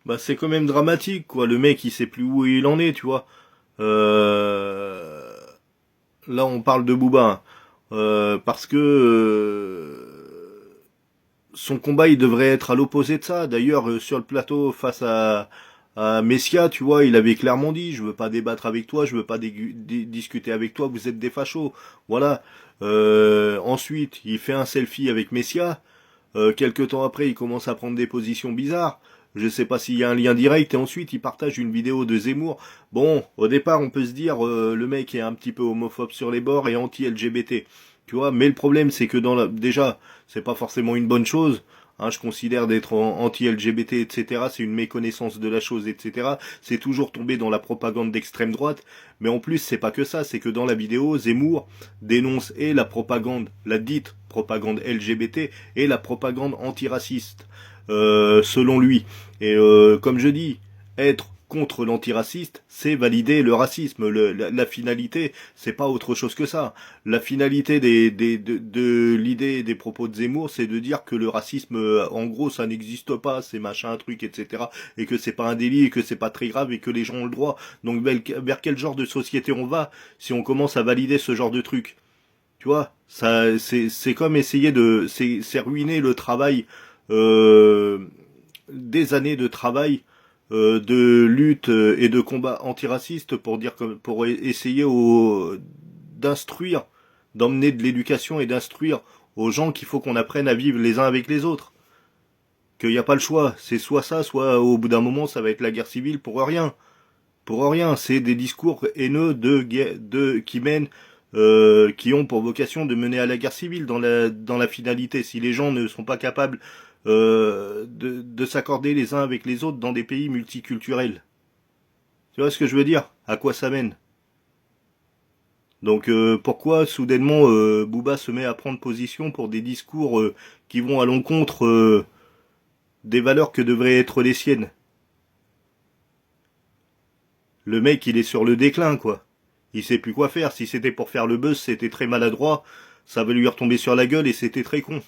Bah c'est quand même dramatique, quoi. Le mec, il sait plus où il en est, tu vois. Euh, Là, on parle de Booba, hein. Parce que son combat, il devrait être à l'opposé de ça. D'ailleurs, sur le plateau, face à Messia, tu vois, il avait clairement dit, je veux pas débattre avec toi, je veux pas discuter avec toi, vous êtes des fachos. Voilà. Ensuite, il fait un selfie avec Messia. Quelques temps après, il commence à prendre des positions bizarres. Je sais pas s'il y a un lien direct. Et ensuite, il partage une vidéo de Zemmour. Bon, au départ, on peut se dire, le mec est un petit peu homophobe sur les bords et anti-LGBT. Tu vois, mais le problème, c'est que déjà, c'est pas forcément une bonne chose. Hein, je considère d'être anti-LGBT, etc. C'est une méconnaissance de la chose, etc. C'est toujours tomber dans la propagande d'extrême droite. Mais en plus, c'est pas que ça. C'est que dans la vidéo, Zemmour dénonce et la propagande, la dite propagande LGBT, et la propagande antiraciste, selon lui. Et comme je dis, être contre l'antiraciste, c'est valider le racisme. La finalité, c'est pas autre chose que ça. La finalité de l'idée des propos de Zemmour, c'est de dire que le racisme, en gros, ça n'existe pas, c'est machin, un truc, etc. Et que c'est pas un délit, et que c'est pas très grave, et que les gens ont le droit. Donc vers quel genre de société on va si on commence à valider ce genre de truc? Tu vois, ça, c'est comme essayer c'est ruiner le travail, euh, des années de travail, de lutte et de combat antiraciste pour dire comme, pour essayer d'instruire, d'emmener de l'éducation et d'instruire aux gens qu'il faut qu'on apprenne à vivre les uns avec les autres. Qu'il n'y a pas le choix. C'est soit ça, soit au bout d'un moment ça va être la guerre civile pour rien. Pour rien, c'est des discours haineux qui mènent, qui ont pour vocation de mener à la guerre civile dans la finalité. Si les gens ne sont pas capables de s'accorder les uns avec les autres dans des pays multiculturels. Tu vois ce que je veux dire? À quoi ça mène? Donc pourquoi soudainement Booba se met à prendre position pour des discours qui vont à l'encontre des valeurs que devraient être les siennes? Le mec, il est sur le déclin, quoi. Il sait plus quoi faire. Si c'était pour faire le buzz, c'était très maladroit. Ça va lui retomber sur la gueule et c'était très con.